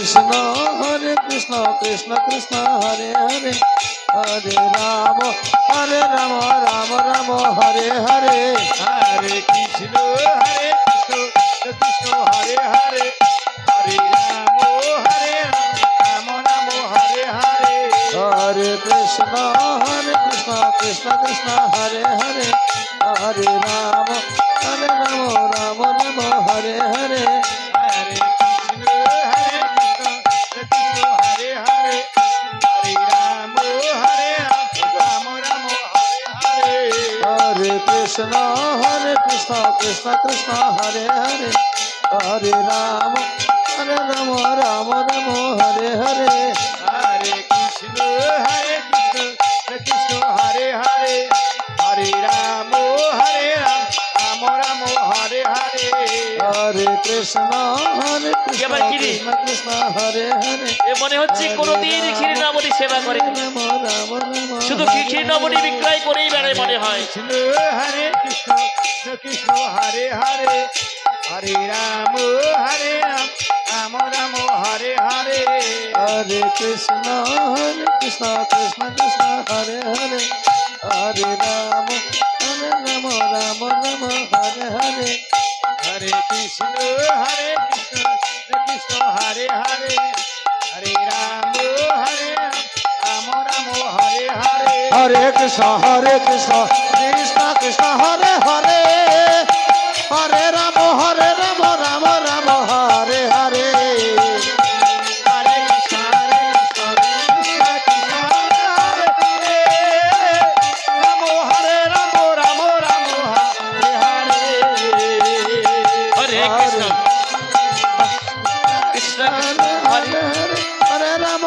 কৃষ্ণ হরে কৃষ্ণ কৃষ্ণ কৃষ্ণ হরে হরে হরে রাম রাম রাম হরে হরে হরে কৃষ্ণ কৃষ্ণ হরে হরে হরে রাম রাম রাম হরে হরে হরে কৃষ্ণ কৃষ্ণ কৃষ্ণ হরে হরে হরে রাম রাম রাম হরে হরে হরে কৃষ্ণ কৃষ্ণ হরে হরে হরে রাম রাম রাম হরে হরে হরে কৃষ্ণ কৃষ্ণ কৃষ্ণ হরে হরে হরে রাম রাম রাম হরে হরে হরে কৃষ্ণ কৃষ্ণ হরে হরে হরে রাম রাম রাম হরে হরে হরে কৃষ্ণ এবার কি রে? কৃষ্ণ কৃষ্ণ হরে হরে এ মনে হচ্ছে কোনোদিন ক্ষীরনবনী সেবা করে রাম রাম শুধু ক্ষীরনবনী বিক্রয় করেই বেড়ায় মনে হয়। কৃষ্ণ কৃষ্ণ হরে হরে হরে রাম রাম রাম হরে হরে হরে কৃষ্ণ কৃষ্ণ কৃষ্ণ হরে হরে হরে রাম রাম রাম হরে হরে হরে কৃষ্ণ কৃষ্ণ হরে হরে হরে রাম রাম রাম হরে হরে হরে কৃষ্ণ কৃষ্ণ কৃষ্ণ হরে হরে হরে রাম রাম রাম হরে হরে হরে কৃষ্ণ কৃষ্ণ কৃষ্ণ হরে হরে রাম রাম রাম রাম হরে হরে হরে কৃষ্ণ কৃষ্ণ হরে হরে রাম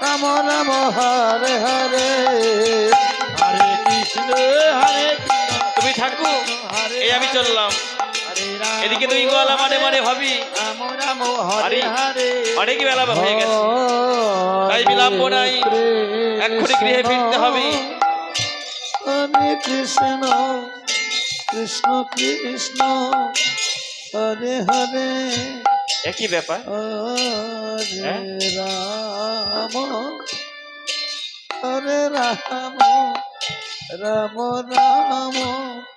রাম রাম হরে হরে হরে কৃষ্ণ তুমি থাকো, হরে এই আমি চললাম। হরে রাম এদিকে তুই গলা মানে মানে ভাবি রাম রাম হরে হরে অনেক বেলা হয়ে গেছে, তাই বিলম্ব নাই, এক্ষুনি গৃহে ফিরতে হবে। হরে কৃষ্ণ কৃষ্ণ কৃষ্ণ হরে হরে একই ব্যাপার। হরে রাম হরে রাম রাম রাম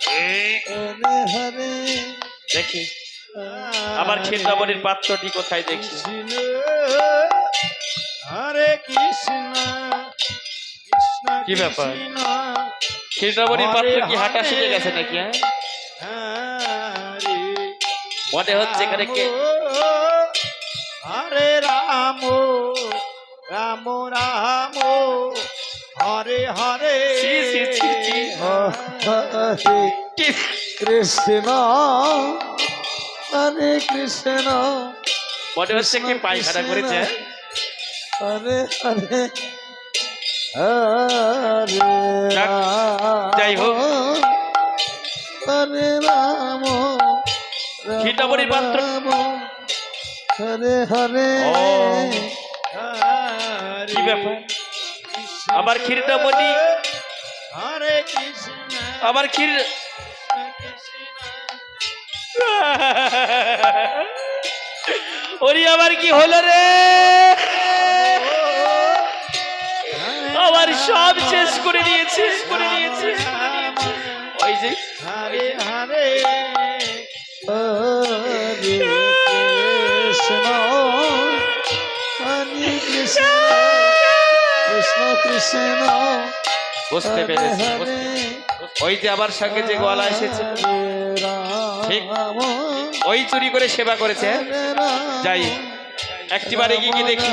হরে হরে দেখি আমার ক্ষীরনবনীর পাত্রটি কোথায় দেখি। কৃষ্ণ হরে কৃষ্ণ কৃষ্ণ কি ব্যাপার? কৃষ্ণ ক্ষীরনবনীর পাত্র কি হাঁটা শিখে গেছে নাকি? হরে মনে হচ্ছে এখানে কে হরে রাম রাম রাম হরে হরে ছি, ছি, ছি, ছি। হরে কি? কৃষ্ণ হরে কৃষ্ণ মনে হচ্ছে কি পায়খানা করেছে। হরে হরে হরে যাক, যাই হোক। হরে রাম ক্ষীরনবনীর পাত্র হরে হরে ও, হরে কি ব্যাপার? আমার ক্ষীরনবনী হরে কৃষ্ণ আমার ক্ষীর ওরে আমার কি হলো রে? আমার সব শেষ করে দিয়েছে, করে দিয়েছে। ওই যে হরে হরে হরে কৃষ্ণ হরে কৃষ্ণ কৃষ্ণ কৃষ্ণ বুঝতে পেরেছি, হরে ওই যে আমার সঙ্গে যে গলা এসেছে ঠিক ওই চুরি করে সেবা করেছে। যাই একটিবার এগিয়ে গিয়ে দেখি।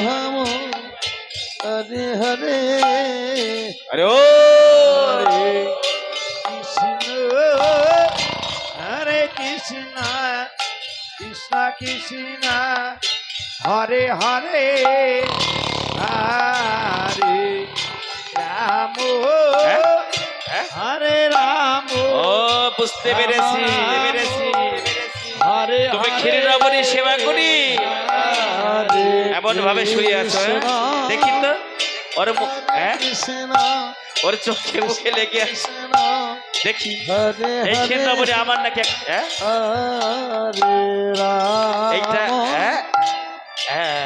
হরে হরে আরে ও কৃষ্ণ হরে কৃষ্ণ কৃষ্ণ কৃষ্ণ হরে হরে হরে রাম হ্যাঁ? হরে রাম ও বুঝতে পেরেছি, পেরেছি। হরে তুমি ক্ষীরনবনী সেবা করি এমন ভাবে শুয়ে আছো, দেখি তো ওর মুখ, হ্যাঁ ওর চোখে মুখে লেগে আছে, দেখি এই ক্ষীরনবনী আমার নাকি এইটা, হ্যাঁ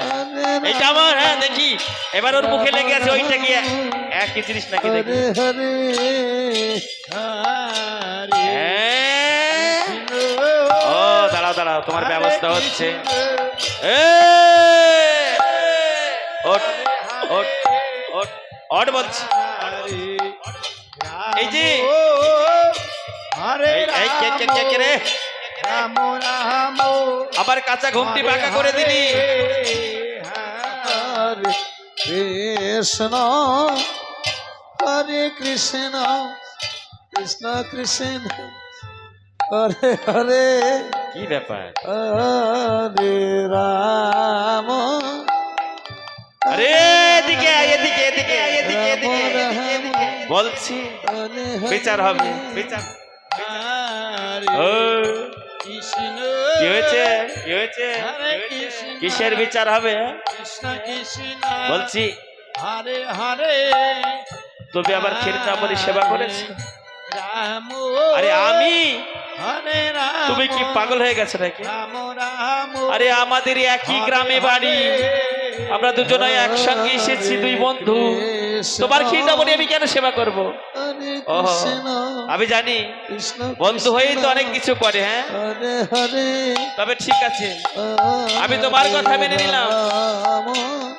এইটা আমার, হ্যাঁ দেখি এবার ওর মুখে লেগে আছে ওইটা কি একই জিনিস নাকি দেখি। হরে হরে হ্যাঁ। ও দাঁড়াও দাঁড়াও, তোমার ব্যবস্থা হচ্ছে। এ, ওঠ ওঠ ওঠ ওঠ বলছি। এই যে হরে এই কে রে, রাম রাম আবার কাঁচা ঘুমটি বাঁকা করে দিলি। হরে কৃষ্ণ হরে কৃষ্ণ কৃষ্ণ কৃষ্ণ হরে হরে কি ব্যাপার? হরে রাম আরে এদিকে আয়, এদিকে এদিকে এদিকে এদিকে এদিকে। বলছি হরে বিচার হবে, বিচার। ও, কৃষ্ণ কি হয়েছে কি হয়েছে? হরে কৃষ্ণ কিসের বিচার হবে? কৃষ্ণ কৃষ্ণ বলছি হরে হরে তুমি আবার ক্ষীরতামরি সেবা করেছো? রাম আরে আমি? হরে রাম তুমি কি পাগল হয়ে গেছো নাকি? রাম রাম আরে আমাদের একই গ্রামে বাড়ি, আমরা দুজনে একসঙ্গে এসেছি, দুই বন্ধু। তোমার ক্ষীরতামরি আমি কেন সেবা করব? ওহো, আমি জানি বন্ধু হয়েই তো অনেক কিছু করে। হ্যাঁ হরে হরে তবে ঠিক আছে, আমি তোমার কথা মেনে নিলাম। রাম